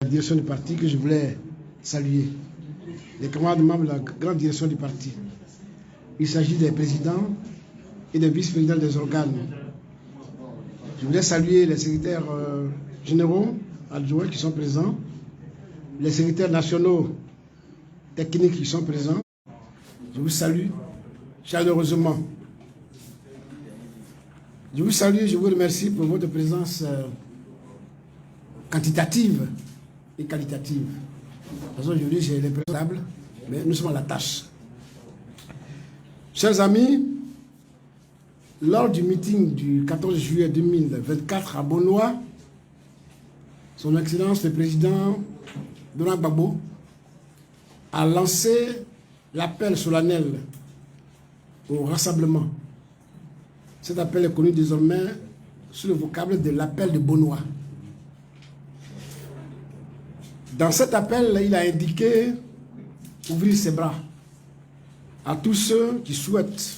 La direction du parti que je voulais saluer, les camarades membres de la grande direction du parti. Il s'agit des présidents et des vice-présidents des organes. Je voulais saluer les secrétaires généraux adjoints qui sont présents, les secrétaires nationaux techniques qui sont présents. Je vous salue chaleureusement. Je vous salue, je vous remercie pour votre présence quantitative et qualitative. Parce qu'aujourd'hui, j'ai les présentables, mais nous sommes à la tâche. Chers amis, lors du meeting du 14 juillet 2024 à Bonoa, Son Excellence le Président Laurent Gbagbo a lancé l'appel solennel au rassemblement. Cet appel est connu désormais sous le vocable de l'appel de Bonoa. Dans cet appel, il a indiqué ouvrir ses bras à tous ceux qui souhaitent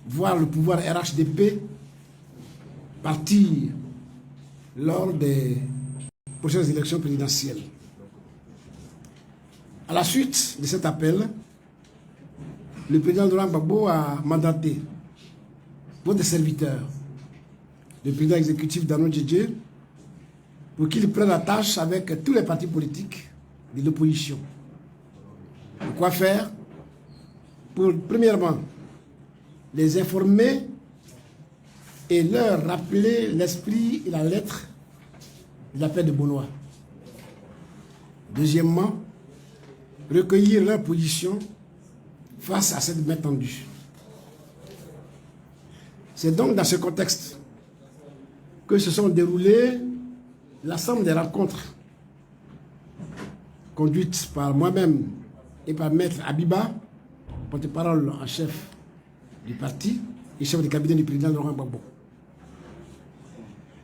voir le pouvoir RHDP partir lors des prochaines élections présidentielles. À la suite de cet appel, le président Laurent Gbagbo a mandaté votre serviteur, le président exécutif Dano Djedje, pour qu'il prenne la tâche avec tous les partis politiques de l'opposition. Quoi faire? Pour, premièrement, les informer et leur rappeler l'esprit et la lettre de l'appel de Bonoa. Deuxièmement, recueillir leur position face à cette main tendue. C'est donc dans ce contexte que se sont déroulées l'ensemble des rencontres conduites par moi-même et par Maître Abiba, porte-parole en chef du parti et chef de cabinet du président Laurent Gbagbo.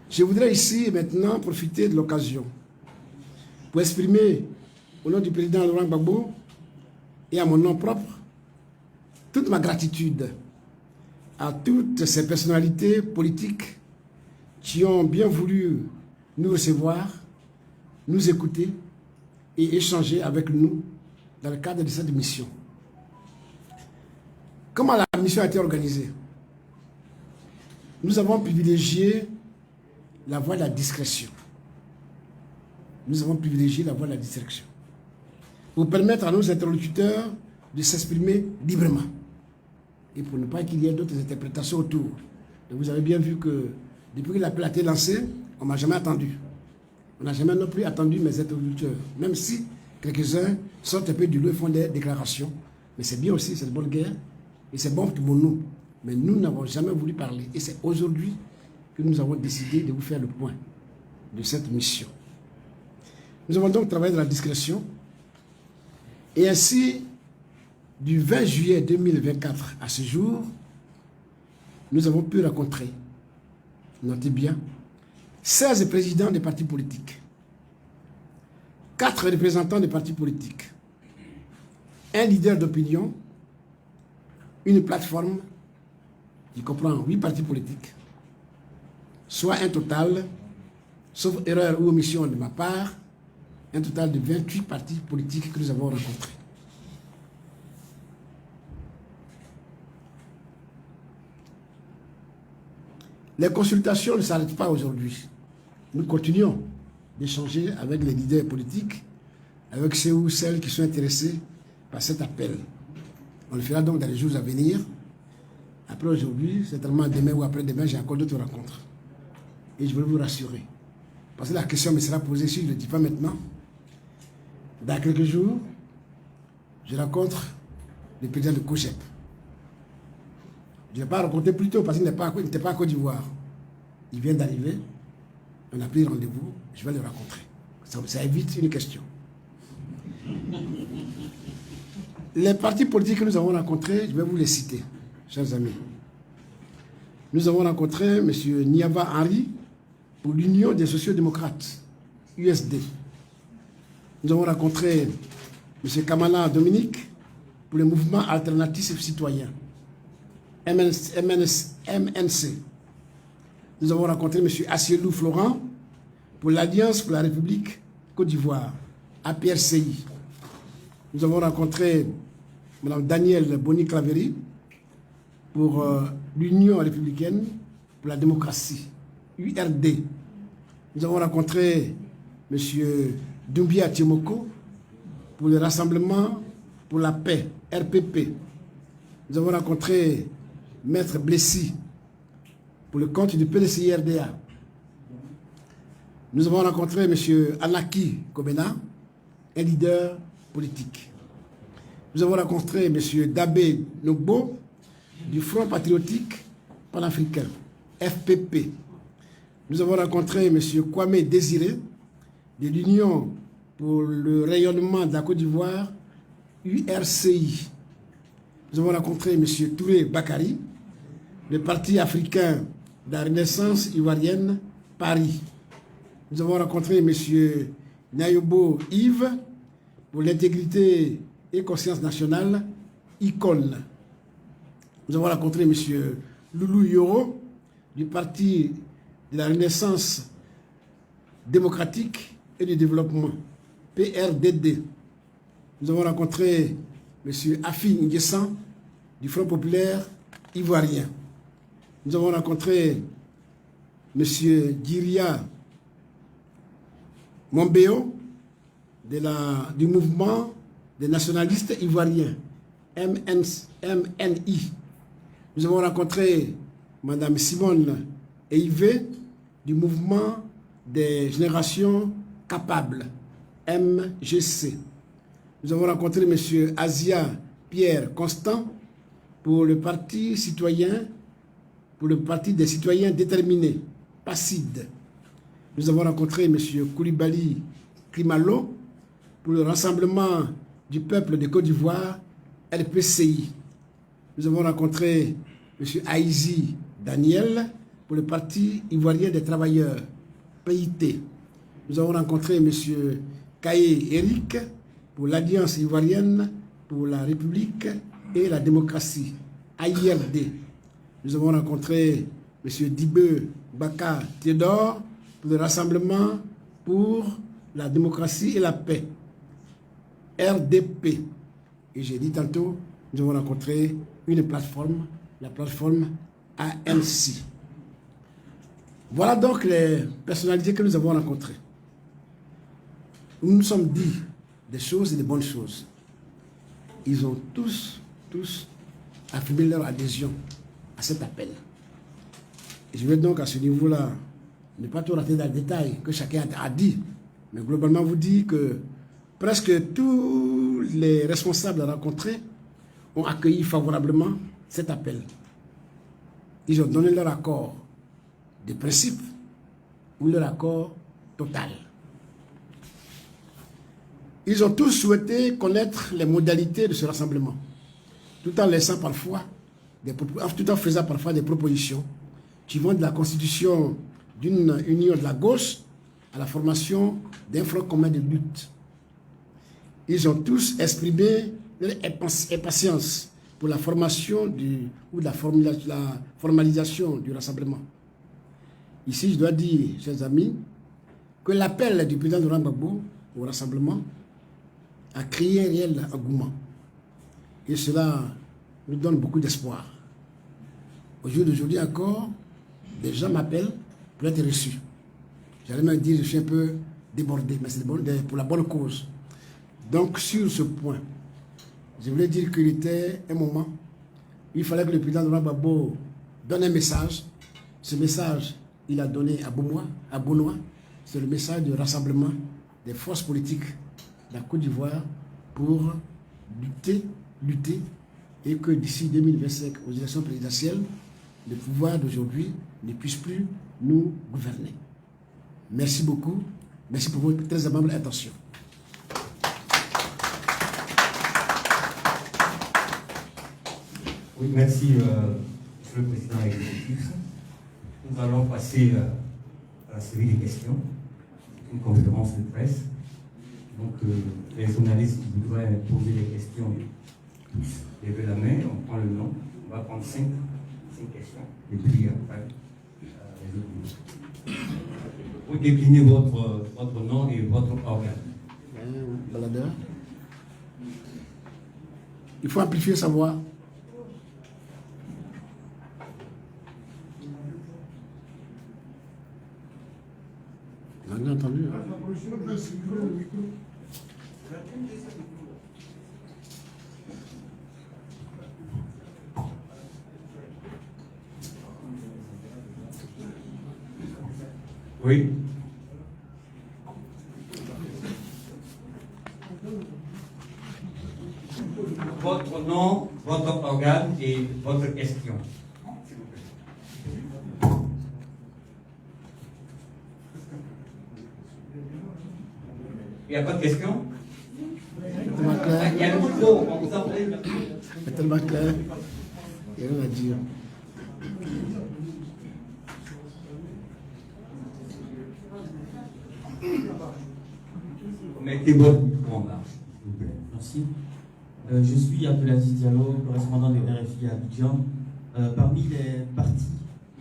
Je voudrais ici maintenant profiter de l'occasion pour exprimer au nom du président Laurent Gbagbo et à mon nom propre toute ma gratitude à toutes ces personnalités politiques qui ont bien voulu nous recevoir, nous écouter et échanger avec nous dans le cadre de cette mission. Comment la mission a été organisée? Nous avons privilégié la voie de la discrétion. Nous avons privilégié la voie de la discrétion pour permettre à nos interlocuteurs de s'exprimer librement et pour ne pas qu'il y ait d'autres interprétations autour. Et vous avez bien vu que depuis que l'appel a été lancé, on ne m'a jamais attendu. On n'a jamais non plus attendu mes interlocuteurs, même si quelques-uns sortent un peu du lot et font des déclarations. Mais c'est bien aussi, c'est de bonne guerre et c'est bon pour nous. Mais nous n'avons jamais voulu parler. Et c'est aujourd'hui que nous avons décidé de vous faire le point de cette mission. Nous avons donc travaillé dans la discrétion. Et ainsi, du 20 juillet 2024 à ce jour, nous avons pu rencontrer, notez bien, 16 présidents des partis politiques, 4 représentants des partis politiques, un leader d'opinion, une plateforme qui comprend 8 partis politiques, soit un total, sauf erreur ou omission de ma part, un total de 28 partis politiques que nous avons rencontrés. Les consultations ne s'arrêtent pas aujourd'hui. Nous continuons d'échanger avec les leaders politiques, avec ceux ou celles qui sont intéressés par cet appel. On le fera donc dans les jours à venir. Après aujourd'hui, certainement demain ou après-demain, j'ai encore d'autres rencontres. Et je veux vous rassurer. Parce que la question me sera posée, si je ne le dis pas maintenant. Dans quelques jours, je rencontre le président de COJEP. Je ne l'ai pas rencontré plus tôt parce qu'il n'était pas en Côte d'Ivoire. Il vient d'arriver. On a pris rendez-vous. Je vais le rencontrer. Ça évite une question. Les partis politiques que nous avons rencontrés, je vais vous les citer, chers amis. Nous avons rencontré M. Niaba Henry pour l'Union des sociodémocrates, USD. Nous avons rencontré M. Kamala Dominique pour le mouvement alternatif citoyen, MNC. Nous avons rencontré M. Assielou Florent pour l'Alliance pour la République Côte d'Ivoire, APRCI. Nous avons rencontré Mme Danielle Boni-Claveri pour l'Union républicaine pour la démocratie, URD. Nous avons rencontré M. Doumbia Timoko pour le Rassemblement pour la paix, RPP. Nous avons rencontré Maître Blessy pour le compte du PDCI-RDA. Nous avons rencontré M. Anaki Kobena, un leader politique. Nous avons rencontré M. Dabé Nogbo du Front patriotique panafricain, FPP. Nous avons rencontré M. Kwame Désiré de l'Union pour le rayonnement de la Côte d'Ivoire, URCI. Nous avons rencontré M. Touré Bakari, le Parti africain de la Renaissance ivoirienne, Paris. Nous avons rencontré M. Nayobo Yves pour l'intégrité et conscience nationale, ICON. Nous avons rencontré M. Loulou Yoro du Parti de la Renaissance démocratique et du développement, PRDD. Nous avons rencontré M. Afi Nguessan du Front populaire ivoirien. Nous avons rencontré M. Giria Mombeo du mouvement des nationalistes ivoiriens, MNI. Nous avons rencontré Mme Simone Eivé du mouvement des générations capables, MGC. Nous avons rencontré M. Asia Pierre Constant pour le Parti citoyen, pour le Parti des citoyens déterminés, PACID. Nous avons rencontré M. Koulibaly Klimalo pour le Rassemblement du peuple de Côte d'Ivoire, RPCI. Nous avons rencontré M. Aïzi Daniel pour le Parti ivoirien des travailleurs, PIT. Nous avons rencontré M. Kaye Eric pour l'Alliance ivoirienne pour la République et la démocratie, AIRD. Nous avons rencontré M. Dibe Baka Théodore pour le Rassemblement pour la démocratie et la paix, RDP. Et j'ai dit tantôt, nous avons rencontré une plateforme, la plateforme ANC. Voilà donc les personnalités que nous avons rencontrées. Nous nous sommes dit des choses et des bonnes choses. Ils ont tous affirmé leur adhésion à cet appel. Et je vais donc à ce niveau-là ne pas tout rater dans le détail que chacun a dit, mais globalement vous dire que presque tous les responsables rencontrés ont accueilli favorablement cet appel. Ils ont donné leur accord de principe ou leur accord total. Ils ont tous souhaité connaître les modalités de ce rassemblement, tout en laissant parfois, tout en faisant parfois des propositions qui vont de la constitution d'une union de la gauche à la formation d'un front commun de lutte. Ils ont tous exprimé leur impatience pour la formation ou la formalisation du rassemblement. Ici, je dois dire, chers amis, que l'appel du président Laurent Gbagbo au rassemblement a créé un réel engouement. Et cela nous donne beaucoup d'espoir. Au jour d'aujourd'hui encore, des gens m'appellent pour être reçus. J'allais même dire que je suis un peu débordé, mais c'est pour la bonne cause. Donc, sur ce point, je voulais dire qu'il était un moment où il fallait que le président Laurent Gbagbo donne un message. Ce message, il a donné à Benoît, c'est le message du rassemblement des forces politiques de la Côte d'Ivoire pour lutter, et que d'ici 2025, aux élections présidentielles, le pouvoir d'aujourd'hui ne puisse plus nous gouverner. Merci beaucoup. Merci pour votre très amable attention. Oui, merci, Monsieur le Président exécutif. Nous allons passer à la série des questions, une conférence de presse. Donc, les journalistes qui voudraient poser des questions, levez la main, on prend le nom, on va prendre 5 questions, et puis après, les autres. Vous déclinez votre nom et votre organe. Baladeur. Il faut amplifier sa voix. Vous avez entendu, hein? Oui. Votre nom, votre organe et votre question. S'il vous plaît. Il n'y a pas de question? Tellement clair. Il y a le micro, on vous appelle. C'est tellement clair. Il y a rien à dire. Mettez votre micro en marche, s'il vous plaît. Merci. Je suis Abdelaziz Diallo, correspondant de RFI à Abidjan. Parmi les partis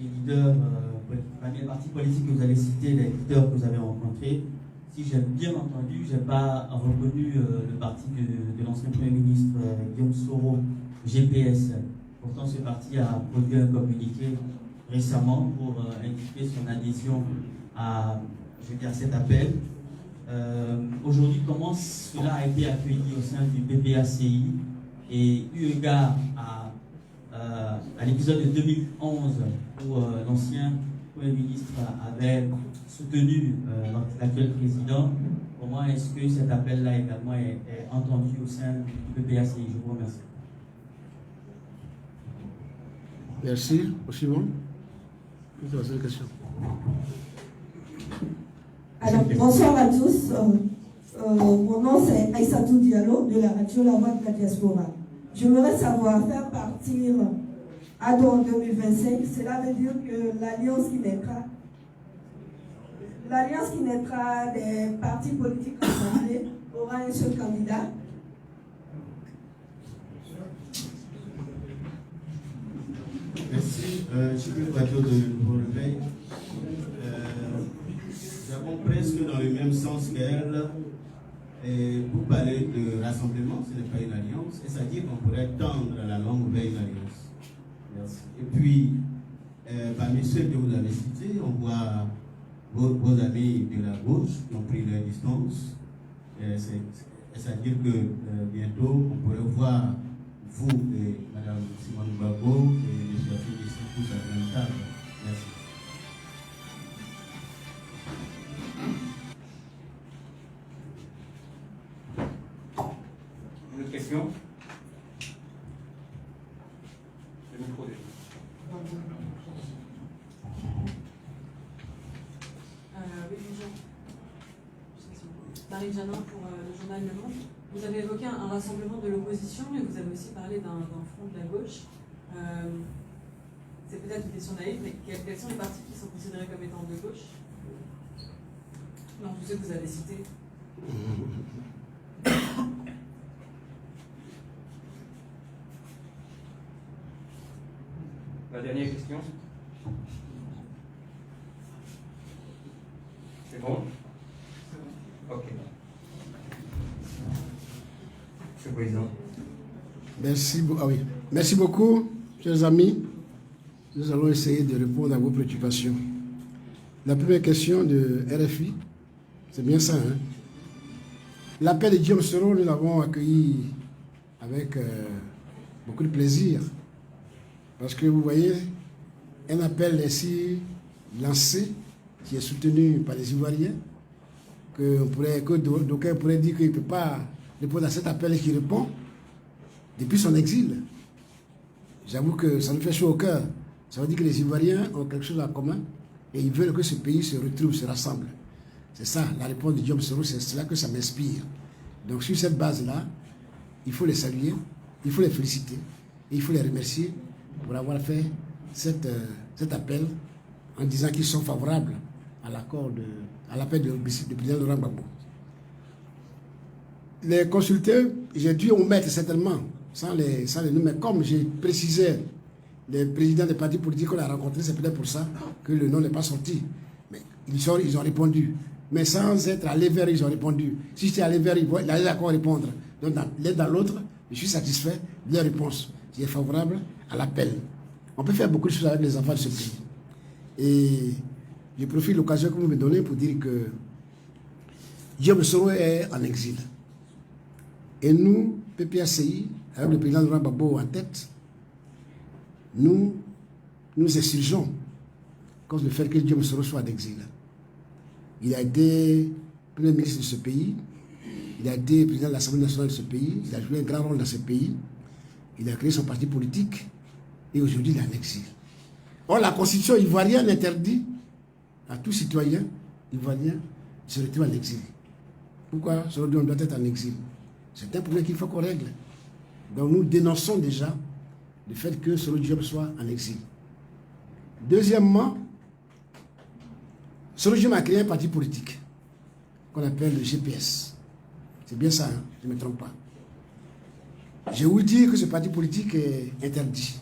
et leaders, parmi les partis politiques que vous avez cités, les leaders que vous avez rencontrés, si j'ai bien entendu, je n'ai pas reconnu le parti de l'ancien Premier ministre Guillaume Soro, GPS. Pourtant, ce parti a produit un communiqué récemment pour indiquer son adhésion à cet appel. Aujourd'hui, comment cela a été accueilli au sein du BPACI et eu égard à l'épisode de 2011 où l'ancien Premier ministre avait soutenu l'actuel président, comment est-ce que cet appel-là également est entendu au sein du BPACI? Je vous remercie. Merci. Au suivant. C'est la seule question. Alors, bonsoir à tous. Mon nom c'est Aïssatou Diallo de la radio La Voix de la Diaspora. J'aimerais savoir, faire partir ADO en 2025, cela veut dire que l'alliance qui naîtra des partis politiques rassemblés aura un seul candidat. Merci. Je suis le radio de Nouveau Réveil. Nous avons presque dans le même sens qu'elle. Et pour parler de rassemblement, ce n'est pas une alliance, et c'est-à-dire qu'on pourrait tendre à la longue vers une alliance. Merci. Et puis, parmi ceux que vous avez cités, on voit vos amis de la gauche qui ont pris leur distance. C'est-à-dire que bientôt, on pourrait voir vous et Mme Simone Gbagbo et M. Afidi tous à la même table. Merci. Une question? Le micro déjà. Oui, bonjour. Marie Janin pour le journal Le Monde. Vous avez évoqué un rassemblement de l'opposition, mais vous avez aussi parlé d'un front de la gauche. C'est peut-être une question naïve, mais quels sont les partis qui sont considérés comme étant de gauche? Non, tous ceux que vous avez cités. La dernière question. C'est bon? Ok. Monsieur le Président. Merci beaucoup, chers amis. Nous allons essayer de répondre à vos préoccupations. La première question de RFI, c'est bien ça, hein? L'appel de Guillaume Soro, nous l'avons accueilli avec beaucoup de plaisir. Parce que vous voyez, un appel ainsi lancé, qui est soutenu par les Ivoiriens, que d'aucuns pourraient dire qu'il ne peut pas répondre à cet appel et qui répond depuis son exil. J'avoue que ça nous fait chaud au cœur. Ça veut dire que les Ivoiriens ont quelque chose en commun et ils veulent que ce pays se retrouve, se rassemble. C'est ça, la réponse de Guillaume Soro, c'est cela que ça m'inspire. Donc sur cette base-là, il faut les saluer, il faut les féliciter et il faut les remercier pour avoir fait cet appel en disant qu'ils sont favorables à l'appel du président Laurent Gbagbo. Les consultants, j'ai dû omettre certainement, sans les nommer, comme j'ai précisé, les présidents des partis politiques qu'on a rencontrés, c'est peut-être pour ça que le nom n'est pas sorti. Mais Ils ont répondu. Mais sans être allés vers, ils ont répondu. Si j'étais allé vers, ils allaient d'accord répondre. Donc, l'un dans l'autre, je suis satisfait de leur réponse. Qui est favorable à l'appel. On peut faire beaucoup de choses avec les enfants de ce pays. Et je profite de l'occasion que vous me donnez pour dire que Guillaume Soro est en exil. Et nous, PPACI, avec le président Laurent Gbagbo en tête, nous exigeons cause le fait que Guillaume Soro soit en exil. Il a été premier ministre de ce pays, il a été président de l'Assemblée nationale de ce pays, il a joué un grand rôle dans ce pays, il a créé son parti politique et aujourd'hui il est en exil. Or, la constitution ivoirienne interdit à tout citoyen ivoirien de se retrouver en exil. Pourquoi aujourd'hui on doit être en exil? C'est un problème qu'il faut qu'on règle. Donc nous dénonçons déjà le fait que Soro Diop soit en exil. Deuxièmement, Soro Diop a créé un parti politique qu'on appelle le GPS. C'est bien ça, hein? Je ne me trompe pas. Je vous dis que ce parti politique est interdit.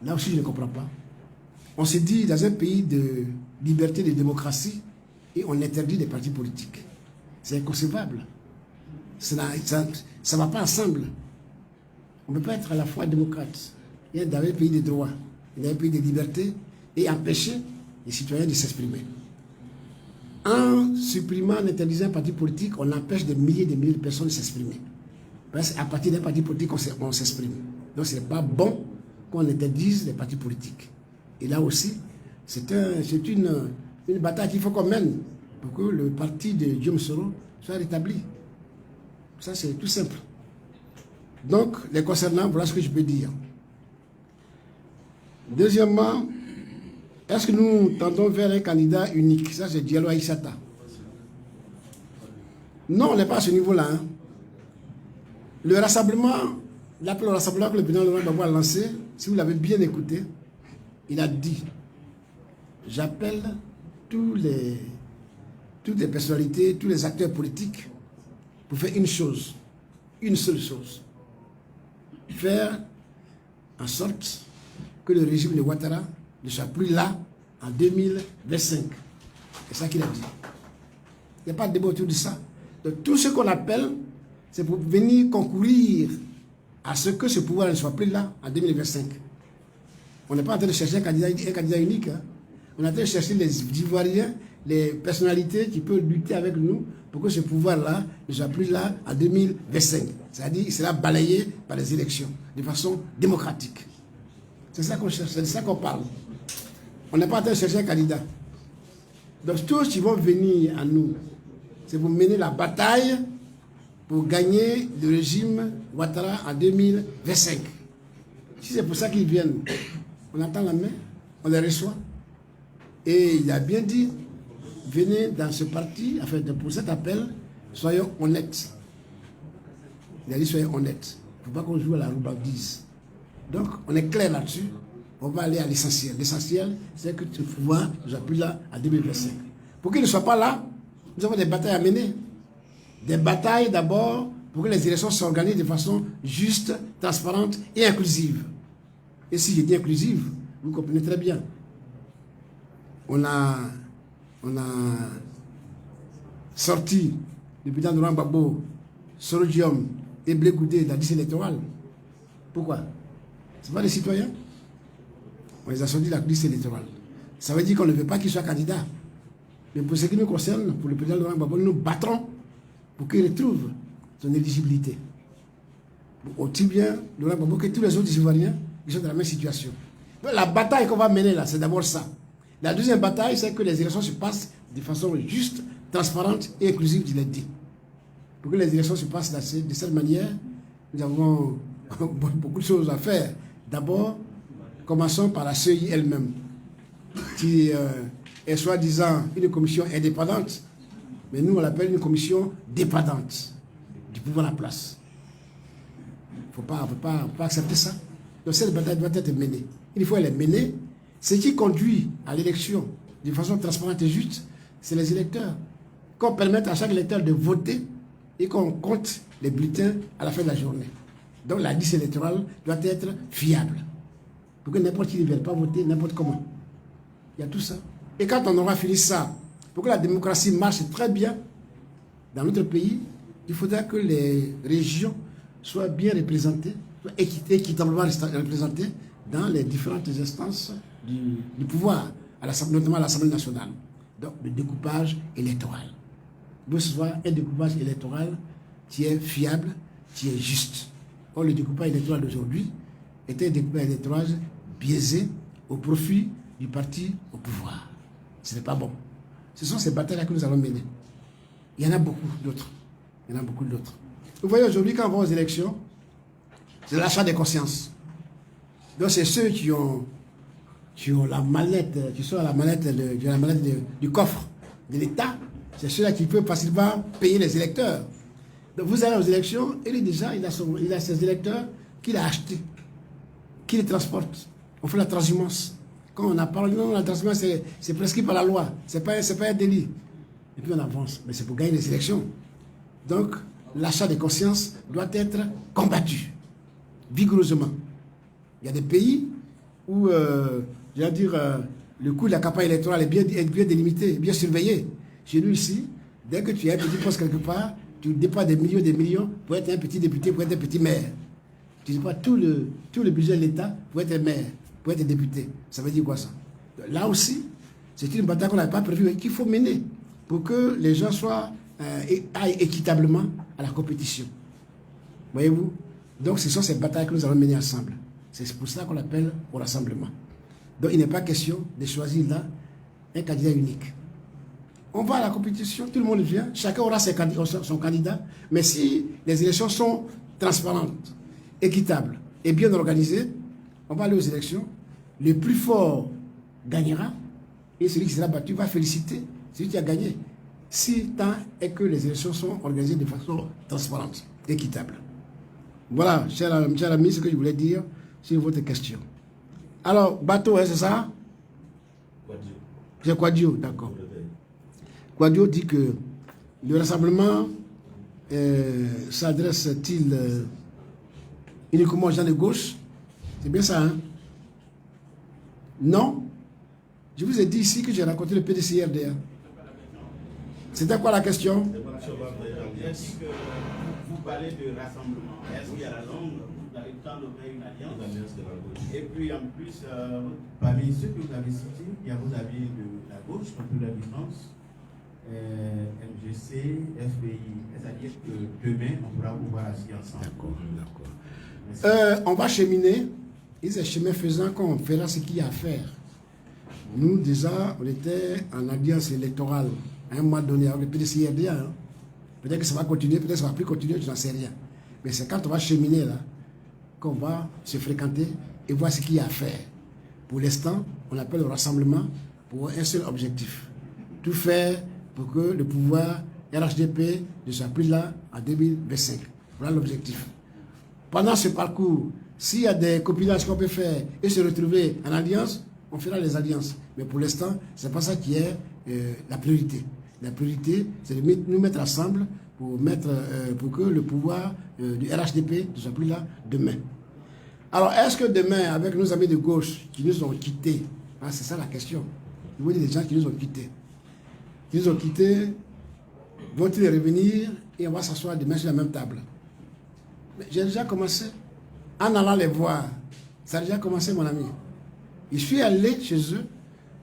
Là aussi, je ne comprends pas. On s'est dit dans un pays de liberté, de démocratie, et on interdit des partis politiques. C'est inconcevable. Ça ne va pas ensemble. On ne peut pas être à la fois démocrate et dans un pays de droit, dans un pays de liberté, et empêcher les citoyens de s'exprimer. En supprimant, en interdisant un parti politique, on empêche des milliers de personnes de s'exprimer. Parce qu'à partir d'un parti politique, on s'exprime. Donc ce n'est pas bon qu'on interdise les partis politiques. Et là aussi, c'est une bataille qu'il faut qu'on mène pour que le parti de Guillaume Soro soit rétabli. Ça, c'est tout simple. Donc, les concernant, voilà ce que je peux dire. Deuxièmement, est-ce que nous tendons vers un candidat unique? Ça, c'est Diallo Aïssata. Non, on n'est pas à ce niveau-là. Hein. Le rassemblement, l'appel au rassemblement que le président Laurent Gbagbo a lancé, si vous l'avez bien écouté, il a dit, j'appelle toutes les personnalités, tous les acteurs politiques pour faire une chose, une seule chose. Faire en sorte que le régime de Ouattara ne soit plus là en 2025. C'est ça qu'il a dit. Il n'y a pas de débat autour de ça. Donc tout ce qu'on appelle, c'est pour venir concourir à ce que ce pouvoir ne soit plus là en 2025. On n'est pas en train de chercher un candidat unique. Hein. On est en train de chercher les Ivoiriens, les personnalités qui peuvent lutter avec nous pour que ce pouvoir-là ne soit plus là en 2025. C'est-à-dire qu'il sera balayé par les élections de façon démocratique. C'est ça qu'on cherche, c'est de ça qu'on parle. On n'est pas en train de chercher un candidat. Donc tous qui vont venir à nous, c'est pour mener la bataille pour gagner le régime Ouattara en 2025. Si c'est pour ça qu'ils viennent, on attend la main, on les reçoit. Et il a bien dit, venez dans ce parti, enfin pour cet appel, soyons honnêtes. Il a dit soyons honnêtes. Il ne faut pas qu'on joue à la roubardise. Donc on est clair là-dessus, on va aller à l'essentiel. L'essentiel, c'est que ce pouvoir ne soit plus là en 2025. Pour qu'il ne soit pas là, nous avons des batailles à mener. Des batailles d'abord pour que les élections s'organisent de façon juste, transparente et inclusive. Et si je dis inclusive, vous comprenez très bien. On a sorti le président Laurent Gbagbo, Soro Diop et Blé Goudé de la liste électorale. Pourquoi? Ce n'est pas les citoyens. On les a sortis de la liste électorale. Ça veut dire qu'on ne veut pas qu'ils soient candidats. Mais pour ce qui nous concerne, pour le président Laurent Gbagbo, nous nous battrons pour qu'il retrouve son éligibilité. Aussi bien Laurent Gbagbo que tous les autres Ivoiriens qui sont dans la même situation. Donc la bataille qu'on va mener là, c'est d'abord ça. La deuxième bataille, c'est que les élections se passent de façon juste, transparente et inclusive, je l'ai dit. Pour que les élections se passent de cette manière, nous avons beaucoup de choses à faire. D'abord, commençons par la CEI elle-même, qui est soi-disant une commission indépendante, mais nous on l'appelle une commission dépendante du pouvoir en place. Il ne faut pas accepter ça. Donc cette bataille doit être menée. Il faut les mener. Ce qui conduit à l'élection de façon transparente et juste, c'est les électeurs. Qu'on permette à chaque électeur de voter et qu'on compte les bulletins à la fin de la journée. Donc la liste électorale doit être fiable. Pour que n'importe qui ne vienne pas voter n'importe comment. Il y a tout ça. Et quand on aura fini ça, pour que la démocratie marche très bien dans notre pays, il faudra que les régions soient bien représentées, soient équitablement représentées dans les différentes instances du pouvoir, notamment à l'Assemblée nationale. Donc, le découpage électoral. Il faut que ce soit un découpage électoral qui est fiable, qui est juste. Or, le découpage électoral d'aujourd'hui était un découpage électoral biaisé au profit du parti au pouvoir. Ce n'est pas bon. Ce sont ces batailles-là que nous allons mener. Il y en a beaucoup d'autres. Il y en a beaucoup d'autres. Vous voyez, aujourd'hui, quand on va aux élections, c'est l'achat des consciences. Donc, c'est ceux qui ont la mallette, qui sont à la mallette, du coffre de l'État. C'est ceux-là qui peuvent facilement payer les électeurs. Donc, vous allez aux élections, et lui, déjà, il a ses électeurs qu'il a achetés, qui les transportent. On fait la transhumance. Quand on a parlé, non, la transhumance, c'est prescrit par la loi. Ce n'est pas un délit. Et puis on avance. Mais c'est pour gagner les élections. Donc, l'achat des consciences doit être combattu vigoureusement. Il y a des pays où, je veux dire, le coût de la campagne électorale est bien délimité, bien surveillé. Chez nous ici, dès que tu as un petit poste quelque part, tu dépenses des millions pour être un petit député, pour être un petit maire. Tu dépenses tout le budget de l'État pour être maire, pour être député. Ça veut dire quoi ça? Là aussi, c'est une bataille qu'on n'avait pas prévue et qu'il faut mener pour que les gens aillent équitablement à la compétition. Voyez-vous? Donc ce sont ces batailles que nous allons mener ensemble. C'est pour ça qu'on appelle au rassemblement. Donc il n'est pas question de choisir là un candidat unique. On va à la compétition, tout le monde vient, chacun aura son candidat, mais si les élections sont transparentes, équitables et bien organisées, on va aller aux élections, le plus fort gagnera et celui qui sera battu va féliciter celui qui a gagné. Si tant est que les élections sont organisées de façon transparente, équitable. Voilà, cher ami, ce que je voulais dire sur votre question. Alors, bateau, c'est ça? C'est Quadio, d'accord. Quadio dit que le rassemblement s'adresse-t-il uniquement aux gens de gauche? C'est bien ça, hein? Non. Je vous ai dit ici que j'ai rencontré le PDCRDA. C'était quoi la question? Vous parlez de rassemblement. Est-ce qu'il y a la langue? Vous avez tendre vers une alliance de la gauche. Et puis en plus, parmi ceux que vous avez cités, il y a vos amis de la gauche, un peu la différence. MGC, FPI. C'est-à-dire que demain, on pourra vous voir assis ensemble. D'accord. On va cheminer. Et c'est chemin faisant qu'on fera ce qu'il y a à faire. Nous, déjà, on était en alliance électorale à un moment donné avec le PDCRDA. Hein. Peut-être que ça va continuer, peut-être que ça ne va plus continuer, je n'en sais rien. Mais c'est quand on va cheminer là qu'on va se fréquenter et voir ce qu'il y a à faire. Pour l'instant, on appelle le rassemblement pour un seul objectif. Tout faire pour que le pouvoir RHDP ne soit plus là en 2025. Voilà l'objectif. Pendant ce parcours, s'il y a des copilages qu'on peut faire et se retrouver en alliance, on fera les alliances. Mais pour l'instant, ce n'est pas ça qui est la priorité. La priorité, c'est de nous mettre ensemble pour que le pouvoir du RHDP ne soit plus là demain. Alors, est-ce que demain, avec nos amis de gauche qui nous ont quittés, hein, c'est ça la question. Vous voyez des gens qui nous ont quittés. Qui nous ont quittés, vont-ils revenir et on va s'asseoir demain sur la même table? Mais j'ai déjà commencé. En allant les voir, ça a déjà commencé, mon ami. Je suis allé chez eux,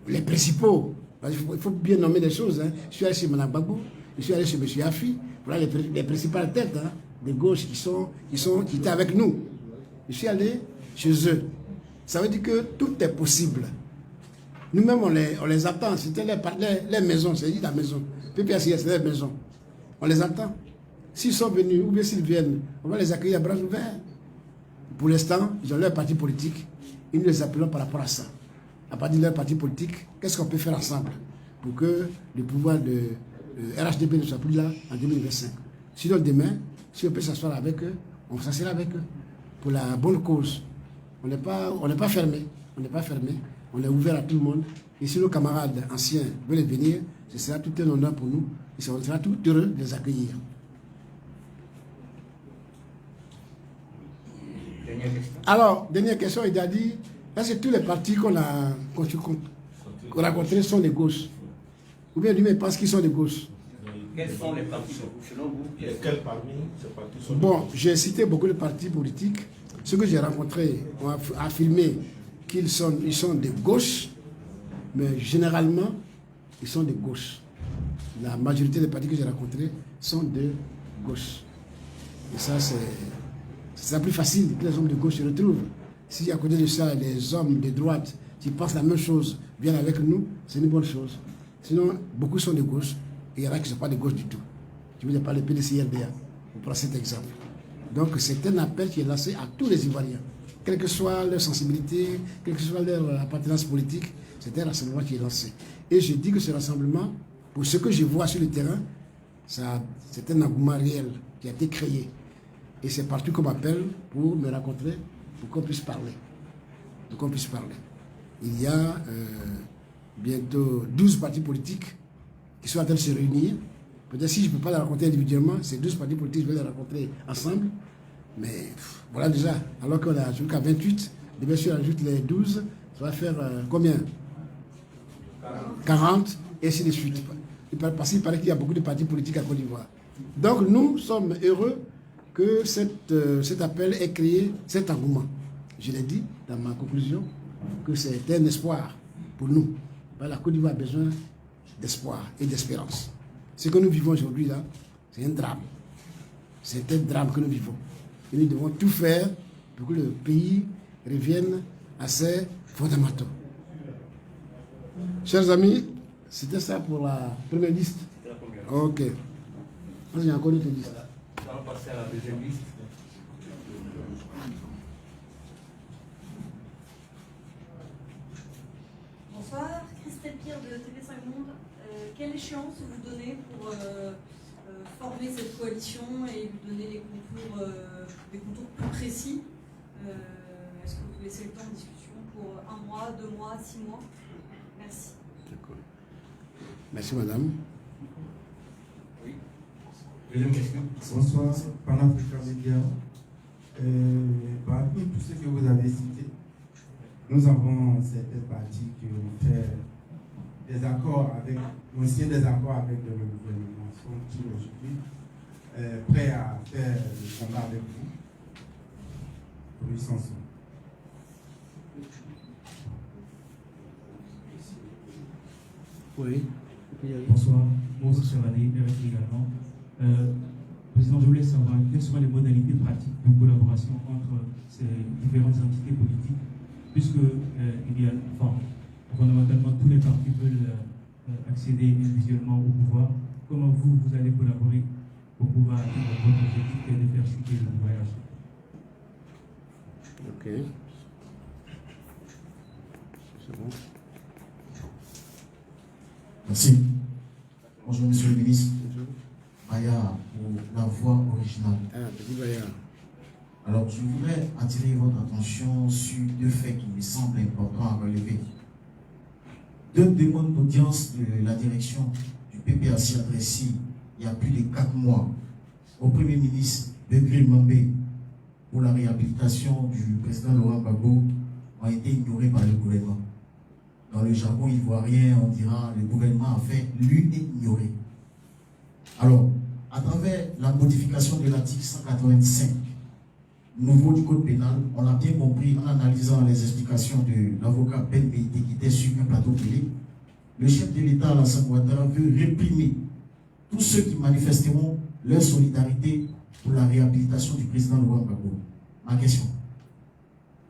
les principaux. Il faut bien nommer des choses. Hein. Je suis allé chez Mme Gbagbo, je suis allé chez M. Afi. Voilà les principales têtes hein, de gauche qui étaient avec nous. Je suis allé chez eux. Ça veut dire que tout est possible. Nous-mêmes, on les attend. C'était les maisons, c'est dit la maison. PPS, c'est les maisons. On les attend. S'ils sont venus, ou bien s'ils viennent, on va les accueillir à bras ouverts. Pour l'instant, ils ont leur parti politique. Et nous les appelons par rapport à ça. À partir de leur parti politique, qu'est-ce qu'on peut faire ensemble pour que le pouvoir de RHDP ne soit plus là en 2025. Sinon, demain, si on peut s'asseoir avec eux, on s'assera avec eux. Pour la bonne cause. On n'est pas fermé. On n'est pas fermé. On est ouvert à tout le monde. Et si nos camarades anciens veulent venir, ce sera tout un honneur pour nous. Et on sera tout heureux de les accueillir. Alors, dernière question, il a dit, est-ce que tous les partis qu'on a rencontrés sont de gauche? Ou bien lui-même pense qu'ils sont de gauche. Quels sont les partis selon vous? Lesquels parmi ces partis sont Bon, j'ai cité beaucoup de partis politiques. Ceux que j'ai rencontrés ont affirmé qu'ils sont de gauche, mais généralement, ils sont de gauche. La majorité des partis que j'ai rencontrés sont de gauche. Et ça, c'est plus facile que les hommes de gauche se retrouvent. Si à côté de ça, les hommes de droite qui pensent la même chose viennent avec nous, c'est une bonne chose. Sinon, beaucoup sont de gauche et il y en a qui ne sont pas de gauche du tout. Je veux dire par le PDC-RDA, on prend cet exemple. Donc c'est un appel qui est lancé à tous les Ivoiriens, quelle que soit leur sensibilité, quelle que soit leur appartenance politique, c'est un rassemblement qui est lancé. Et je dis que ce rassemblement, pour ce que je vois sur le terrain, c'est un engouement réel qui a été créé. Et c'est partout qu'on m'appelle pour me rencontrer, pour qu'on puisse parler. Il y a bientôt 12 partis politiques qui sont en train de se réunir. Peut-être si je ne peux pas les rencontrer individuellement, ces 12 partis politiques, je vais les rencontrer ensemble. Mais voilà déjà, alors qu'on a jusqu'à 28, bien sûr, on ajoute les 12, ça va faire combien 40, et ainsi de suite. Parce qu'il paraît qu'il y a beaucoup de partis politiques à Côte d'Ivoire. Donc nous sommes heureux que cet appel ait créé cet engouement. Je l'ai dit dans ma conclusion, que c'est un espoir pour nous. La Côte d'Ivoire a besoin d'espoir et d'espérance. Ce que nous vivons aujourd'hui, là, c'est un drame. C'est un drame que nous vivons. Et nous devons tout faire pour que le pays revienne à ses fondamentaux. Chers amis, c'était ça pour la première liste. C'était la première. Ok. Il y a encore une autre liste. On va passer à la deuxième liste. Bonsoir, Christelle Pierre de TV5 Monde. Quelle échéance vous donnez pour former cette coalition et lui donner des contours plus précis? Est-ce que vous laissez le temps de discussion pour 1 mois, 2 mois, 6 mois? Merci. D'accord. Merci madame. Oui. Deuxième question. Bonsoir, Pan-African Média. Parmi tous ceux que vous avez cités, nous avons certaines parties qui ont fait des accords avec, ont signé des accords avec le gouvernement, sont qui aujourd'hui prêts à faire le combat avec vous pour lui s'en sortir. Oui. Bonsoir, bonjour Chevalier, RFI également. Président, je voulais savoir quelles seront les modalités pratiques de collaboration entre ces différentes entités politiques, puisque il y a, fondamentalement tous les partis veulent accéder individuellement au pouvoir. Comment vous allez collaborer pour pouvoir atteindre votre objectif et de faire chuter le voyage? Ok. C'est bon. Merci. Bonjour Monsieur le Ministre. Maya pour la voix originale. Petit Maya. Alors je voudrais attirer votre attention sur 2 faits qui me semblent importants à relever. 2 demandes d'audience de la direction du PPAC adressées il y a plus de 4 mois au Premier ministre Begré Mambé pour la réhabilitation du président Laurent Gbagbo ont été ignorées par le gouvernement. Dans le jargon ivoirien, on dira le gouvernement a fait lui ignorer. Alors, à travers la modification de l'article 185 nouveau du code pénal, on l'a bien compris en analysant les explications de l'avocat Ben Meïté qui était sur un plateau télé, le chef de l'État Alassane Ouattara veut réprimer tous ceux qui manifesteront leur solidarité pour la réhabilitation du président Laurent Gbagbo. Ma question,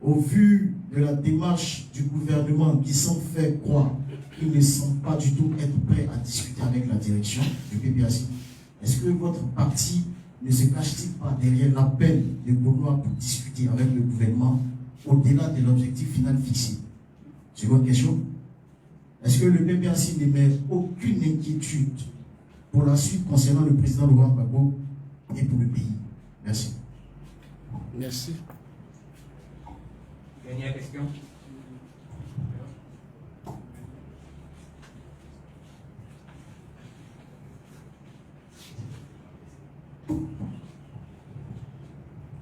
au vu de la démarche du gouvernement qui semble faire croire qu'il ne semble pas du tout être prêt à discuter avec la direction du PPAC, est-ce que votre parti ne se cache-t-il pas derrière l'appel des Gaulois pour discuter avec le gouvernement au-delà de l'objectif final fixé? Seconde question, est-ce que le PPAC n'émet aucune inquiétude pour la suite concernant le président Laurent Gbagbo et pour le pays? Merci. Merci. Dernière question.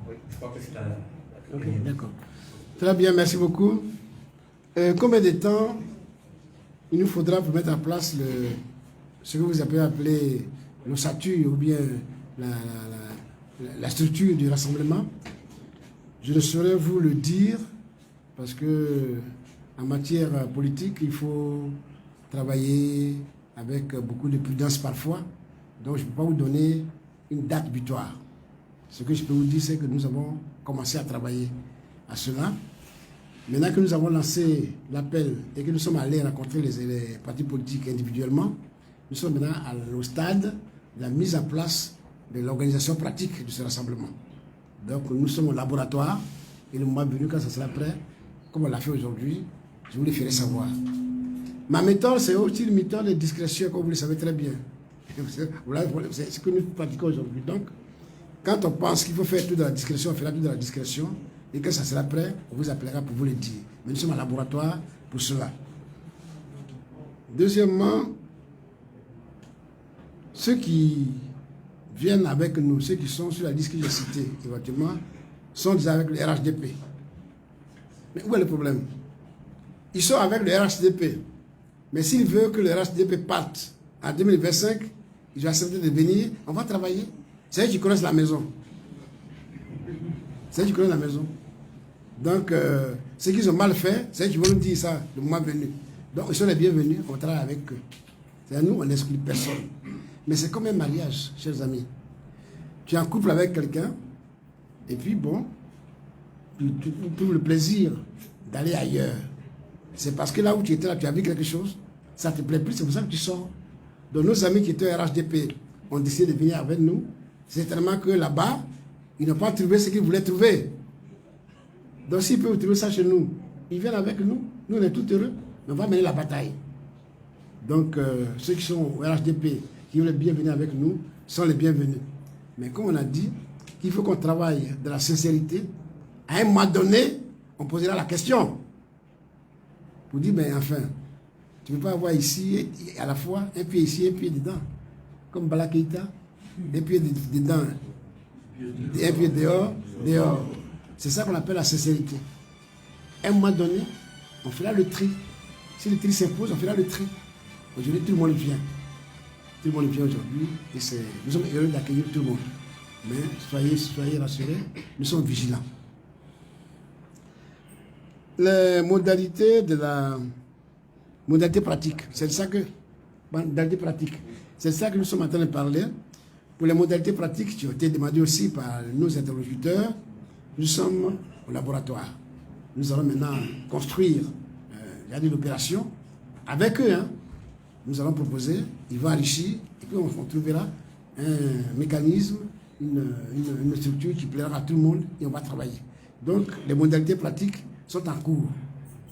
Oui, je crois que c'est la Ok, d'accord. Très bien, merci beaucoup. Combien de temps il nous faudra pour mettre en place ce que vous avez appelé l'ossature ou bien la structure du rassemblement, je ne saurais vous le dire parce que en matière politique, il faut travailler avec beaucoup de prudence parfois. Donc je ne peux pas vous donner une date butoir. Ce que je peux vous dire, c'est que nous avons commencé à travailler à cela. Maintenant que nous avons lancé l'appel et que nous sommes allés rencontrer les partis politiques individuellement, nous sommes maintenant au stade de la mise en place de l'organisation pratique de ce rassemblement. Donc nous sommes au laboratoire et le moment venu, quand ça sera prêt, comme on l'a fait aujourd'hui, je vous le ferai savoir. Ma méthode, c'est aussi une méthode de discrétion, comme vous le savez très bien. C'est ce que nous pratiquons aujourd'hui. Donc, quand on pense qu'il faut faire tout de la discrétion, on fera tout de la discrétion. Et quand ça sera prêt, on vous appellera pour vous le dire. Mais nous sommes à laboratoire pour cela. Deuxièmement, ceux qui viennent avec nous, ceux qui sont sur la liste que j'ai citée, éventuellement, sont déjà avec le RHDP. Mais où est le problème? Ils sont avec le RHDP. Mais s'ils veulent que le RHDP parte en 2025, ils ont accepté de venir, on va travailler. C'est eux qui connaissent la maison. C'est eux qui connaissent la maison. Donc, ceux qui ont mal fait, c'est eux qui vont nous dire ça le moment venu. Donc, ils sont les bienvenus, on travaille avec eux. C'est à nous, on n'exclut personne. Mais c'est comme un mariage, chers amis. Tu es en couple avec quelqu'un, et puis bon, tu trouves le plaisir d'aller ailleurs. C'est parce que là où tu étais, là, tu as vu quelque chose, ça ne te plaît plus, c'est pour ça que tu sors. Donc nos amis qui étaient au RHDP ont décidé de venir avec nous. C'est tellement que là-bas, ils n'ont pas trouvé ce qu'ils voulaient trouver. Donc s'ils peuvent trouver ça chez nous, ils viennent avec nous. Nous, on est tout heureux. On va mener la bataille. Donc ceux qui sont au RHDP, qui veulent bien venir avec nous, sont les bienvenus. Mais comme on a dit, qu'il faut qu'on travaille de la sincérité, à un moment donné, on posera la question. Pour dire, ben enfin, tu ne peux pas avoir ici, à la fois, un pied ici, un pied dedans. Comme Bala Keïta, un pied dedans, un pied dehors, dehors. C'est ça qu'on appelle la sincérité. À un moment donné, on fera le tri. Si le tri s'impose, on fera le tri. Aujourd'hui, tout le monde vient. Tout le monde vient aujourd'hui et nous sommes heureux d'accueillir tout le monde. Mais soyez rassurés, nous sommes vigilants. Les modalités de la modalité pratique, c'est ça que c'est ça que nous sommes en train de parler. Pour les modalités pratiques qui ont été demandées aussi par nos interlocuteurs, nous sommes au laboratoire. Nous allons maintenant construire l'opération avec eux. Hein. Nous allons proposer, ils vont enrichir, et puis on trouvera un mécanisme, une structure qui plaira à tout le monde et on va travailler. Donc, les modalités pratiques sont en cours.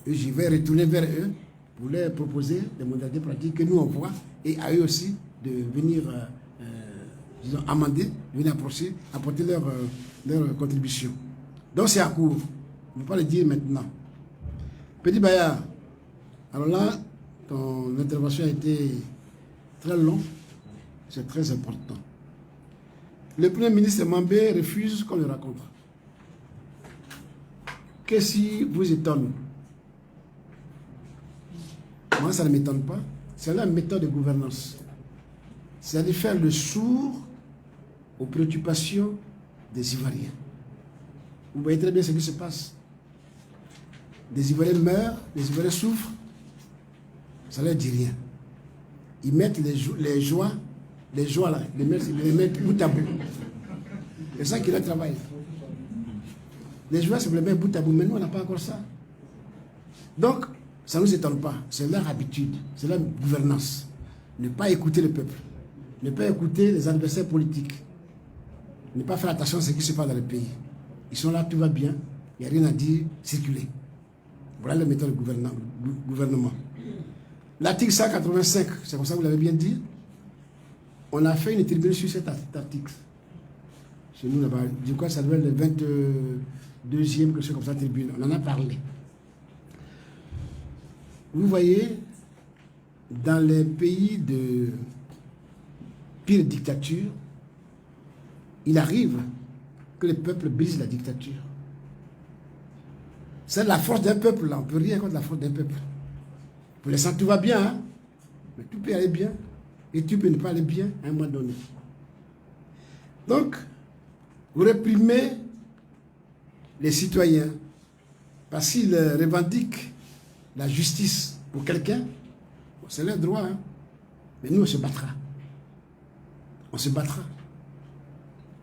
Et je vais retourner vers eux pour leur proposer des modalités pratiques que nous on voit et à eux aussi de venir disons, amender, de venir apporter leur contribution. Donc, c'est en cours. On ne peut pas le dire maintenant. Petit Bayard, alors là, ton intervention a été très longue, c'est très important. Le Premier ministre Mambé refuse qu'on le rencontre. Qu'est-ce qui vous étonne? Moi, ça ne m'étonne pas. C'est la méthode de gouvernance. C'est de faire le sourd aux préoccupations des Ivoiriens. Vous voyez très bien ce qui se passe. Des Ivoiriens meurent, des Ivoiriens souffrent. Ça ne leur dit rien. Ils mettent les joies là, ils les mettent bout à bout. C'est ça qui est le travail. Les joies, c'est pour les mettre bout à bout, mais nous, on n'a pas encore ça. Donc, ça ne nous étonne pas. C'est leur habitude, c'est leur gouvernance. Ne pas écouter le peuple, ne pas écouter les adversaires politiques, ne pas faire attention à ce qui se passe dans le pays. Ils sont là, tout va bien, il n'y a rien à dire, circuler. Voilà la méthode du gouvernement. L'article 185, c'est comme ça que vous l'avez bien dit, on a fait une tribune sur cet article. Chez nous là-bas, du coup, ça devait être le 22e, quelque chose comme ça, tribune. On en a parlé. Vous voyez, dans les pays de pire dictature, il arrive que le peuple brise la dictature. C'est la force d'un peuple, là. On ne peut rien contre la force d'un peuple. Pour l'instant, tout va bien, hein? Mais tout peut aller bien. et tu peux ne pas aller bien à un moment donné. Donc, vous réprimez les citoyens parce qu'ils revendiquent la justice pour quelqu'un, c'est leur droit, hein. Mais nous, on se battra. On se battra.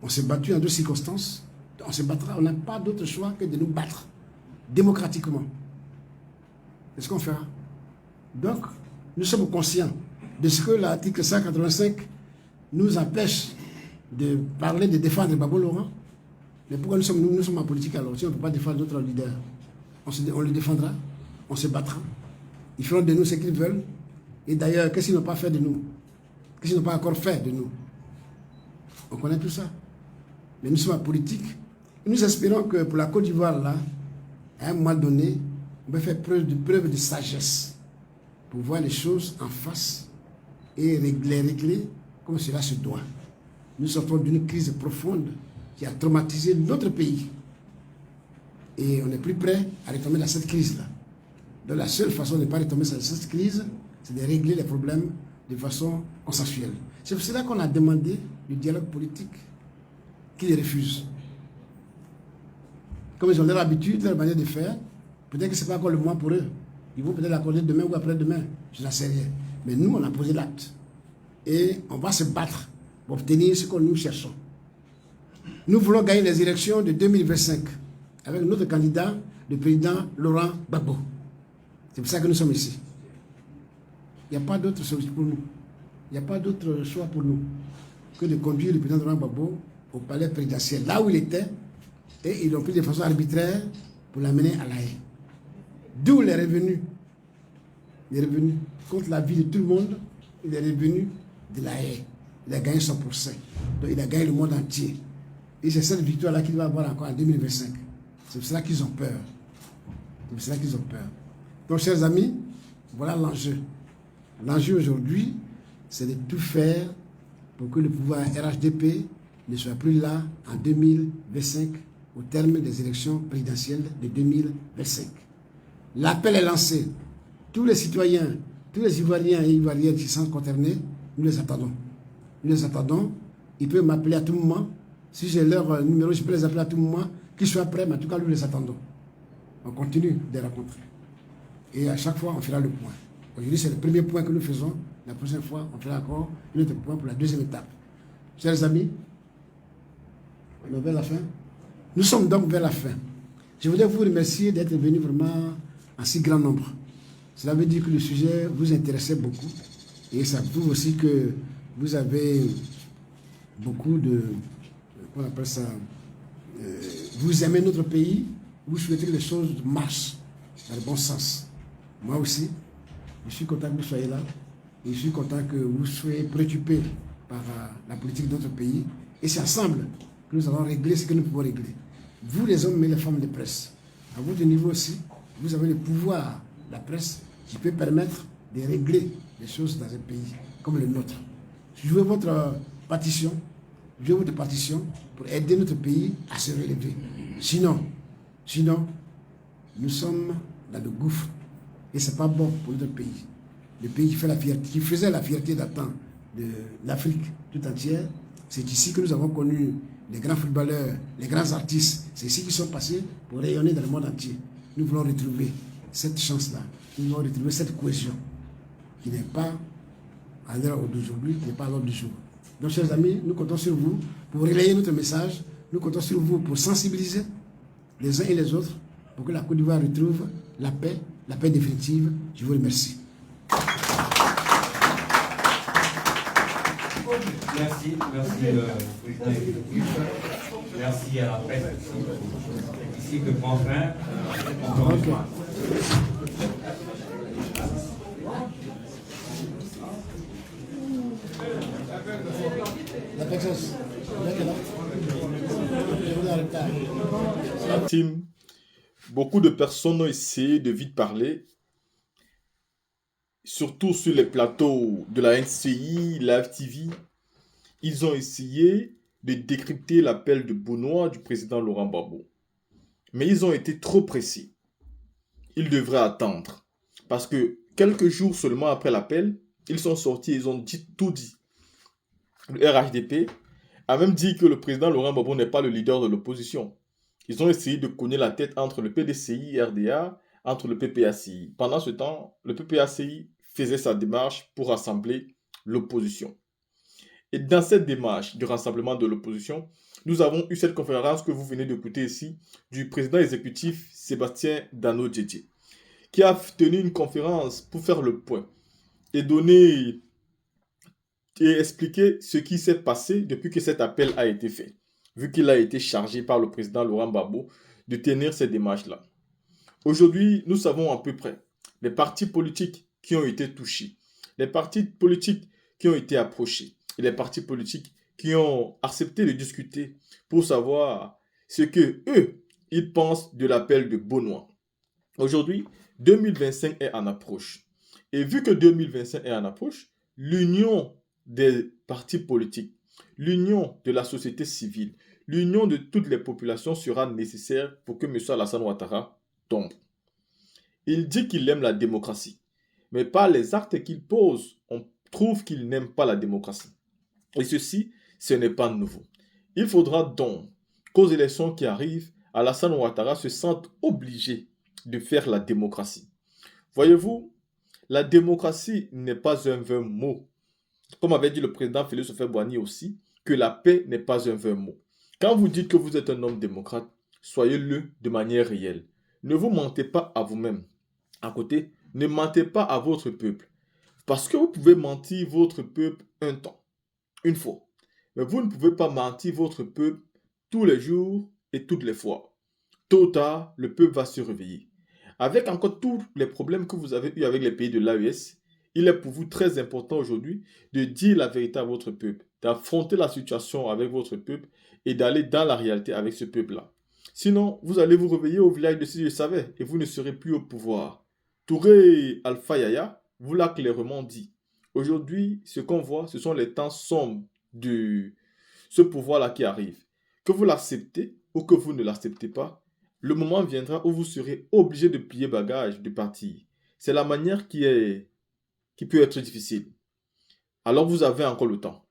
On s'est battu en 2 circonstances. On se battra. On n'a pas d'autre choix que de nous battre démocratiquement. C'est ce qu'on fera. Donc, nous sommes conscients de ce que l'article 185 nous empêche de parler, de défendre Gbagbo Laurent. Mais pourquoi nous sommes en politique alors? Si on ne peut pas défendre notre leader, on le défendra, on se battra. Ils feront de nous ce qu'ils veulent. Et d'ailleurs, qu'est-ce qu'ils n'ont pas fait de nous? Qu'est-ce qu'ils n'ont pas encore fait de nous? On connaît tout ça. Mais nous sommes en politique. Et nous espérons que pour la Côte d'Ivoire, là, à un moment donné, on va faire preuve de sagesse pour voir les choses en face et les régler comme cela se doit. Nous sortons d'une crise profonde qui a traumatisé notre pays. Et on n'est plus prêt à retomber dans cette crise-là. Donc la seule façon de ne pas retomber dans cette crise, c'est de régler les problèmes de façon consensuelle. C'est pour cela qu'on a demandé le dialogue politique, qu'ils refusent. Comme ils ont leur habitude, leur manière de faire, peut-être que ce n'est pas encore le moment pour eux. Ils vont peut-être l'accorder demain ou après-demain, je n'en sais rien. Mais nous, on a posé l'acte. Et on va se battre pour obtenir ce que nous cherchons. Nous voulons gagner les élections de 2025 avec notre candidat, le président Laurent Gbagbo. C'est pour ça que nous sommes ici. Il n'y a pas d'autre solution pour nous. Il n'y a pas d'autre choix pour nous que de conduire le président Laurent Gbagbo au palais présidentiel, là où il était, et ils l'ont pris de façon arbitraire pour l'amener à La Haye. D'où les revenus. Les revenus contre la vie de tout le monde, il est revenu de La Haye. Il a gagné 100%. Donc il a gagné le monde entier. Et c'est cette victoire-là qu'il va avoir encore en 2025. C'est pour cela qu'ils ont peur. C'est pour cela qu'ils ont peur. Donc, chers amis, voilà l'enjeu. L'enjeu aujourd'hui, c'est de tout faire pour que le pouvoir RHDP ne soit plus là en 2025, au terme des élections présidentielles de 2025. L'appel est lancé. Tous les citoyens, tous les Ivoiriens et Ivoiriennes qui sont concernés, nous les attendons. Nous les attendons. Ils peuvent m'appeler à tout moment. Si j'ai leur numéro, je peux les appeler à tout moment. Qu'ils soient prêts, mais en tout cas, nous les attendons. On continue de rencontrer. Et à chaque fois, on fera le point. Aujourd'hui, c'est le premier point que nous faisons. La prochaine fois, on fera encore un autre point pour la deuxième étape. Chers amis, on est vers la fin. Nous sommes donc vers la fin. Je voudrais vous remercier d'être venus vraiment en si grand nombre. Cela veut dire que le sujet vous intéressait beaucoup. Et ça prouve aussi que vous avez beaucoup de... Comment on appelle ça? Vous aimez notre pays, vous souhaitez que les choses marchent dans le bon sens. Moi aussi, je suis content que vous soyez là. Et je suis content que vous soyez préoccupés par la politique de notre pays. Et c'est ensemble que nous allons régler ce que nous pouvons régler. Vous, les hommes et les femmes de presse, à votre niveau aussi, vous avez le pouvoir, la presse, qui peut permettre de régler les choses dans un pays comme le nôtre. Jouez votre partition, pour aider notre pays à se relever. Sinon, nous sommes dans le gouffre. Et ce n'est pas bon pour notre pays. Le pays qui faisait la fierté d'antan de l'Afrique tout entière, c'est ici que nous avons connu les grands footballeurs, les grands artistes. C'est ici qu'ils sont passés pour rayonner dans le monde entier. Nous voulons retrouver cette chance-là. Nous voulons retrouver cette cohésion qui n'est pas à l'heure d'aujourd'hui, qui n'est pas à l'ordre du jour. Donc, chers amis, nous comptons sur vous pour relayer notre message. Nous comptons sur vous pour sensibiliser les uns et les autres pour que la Côte d'Ivoire retrouve la paix définitive. Je vous remercie. Merci, président exécutif. Merci à la presse ici que prend fin. Beaucoup de personnes ont essayé de vite parler, surtout sur les plateaux de la NCI, la FTV. Ils ont essayé de décrypter l'appel de Benoît du président Laurent Gbagbo. Mais ils ont été trop précis. Ils devraient attendre. Parce que quelques jours seulement après l'appel, Ils sont sortis, ils ont tout dit. Le RHDP a même dit que le président Laurent Gbagbo n'est pas le leader de l'opposition. Ils ont essayé de cogner la tête entre le PDCI, RDA, entre le PPACI. Pendant ce temps, le PPACI faisait sa démarche pour rassembler l'opposition. Et dans cette démarche du rassemblement de l'opposition, nous avons eu cette conférence que vous venez d'écouter ici du président exécutif Sébastien Dano-Djedje, qui a tenu une conférence pour faire le point et donner et expliquer ce qui s'est passé depuis que cet appel a été fait, vu qu'il a été chargé par le président Laurent Gbagbo de tenir ces démarches-là. Aujourd'hui, nous savons à peu près les partis politiques qui ont été touchés, les partis politiques qui ont été approchés et les partis politiques qui ont accepté de discuter pour savoir ce que eux, ils pensent de l'appel de Beaunois. Aujourd'hui, 2025 est en approche. Et vu que 2025 est en approche, l'union des partis politiques, l'union de la société civile, l'union de toutes les populations sera nécessaire pour que M. Alassane Ouattara tombe. Il dit qu'il aime la démocratie, mais par les actes qu'il pose, on trouve qu'il n'aime pas la démocratie. Et ceci, ce n'est pas nouveau. Il faudra donc qu'aux élections qui arrivent, Alassane Ouattara se sente obligé de faire la démocratie. Voyez-vous, la démocratie n'est pas un vain mot. Comme avait dit le président Félix Houphouët-Boigny aussi, que la paix n'est pas un vain mot. Quand vous dites que vous êtes un homme démocrate, soyez-le de manière réelle. Ne vous mentez pas à vous-même. À côté, ne mentez pas à votre peuple. Parce que vous pouvez mentir votre peuple un temps, une fois. Mais vous ne pouvez pas mentir votre peuple tous les jours et toutes les fois. Tôt ou tard, le peuple va se réveiller. Avec encore tous les problèmes que vous avez eus avec les pays de l'AES, il est pour vous très important aujourd'hui de dire la vérité à votre peuple, d'affronter la situation avec votre peuple et d'aller dans la réalité avec ce peuple-là. Sinon, vous allez vous réveiller au village de Si je savais et vous ne serez plus au pouvoir. Touré Alpha Yaya vous l'a clairement dit. Aujourd'hui, ce qu'on voit, ce sont les temps sombres de ce pouvoir-là qui arrive. Que vous l'acceptez ou que vous ne l'acceptez pas, le moment viendra où vous serez obligé de plier bagage, de partir. C'est la manière qui peut être difficile. Alors vous avez encore le temps.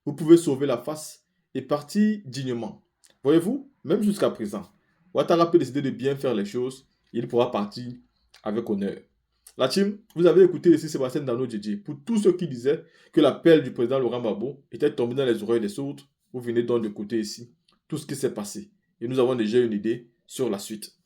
Vous pouvez sauver la face et partir dignement. Voyez-vous, même jusqu'à présent, Ouattara peut décider de bien faire les choses et il pourra partir avec honneur. La team, vous avez écouté ici Sébastien Dano-Djedje. Pour tous ceux qui disaient que l'appel du président Laurent Gbagbo était tombé dans les oreilles des autres, vous venez donc d'écouter ici tout ce qui s'est passé. Et nous avons déjà une idée sur la suite.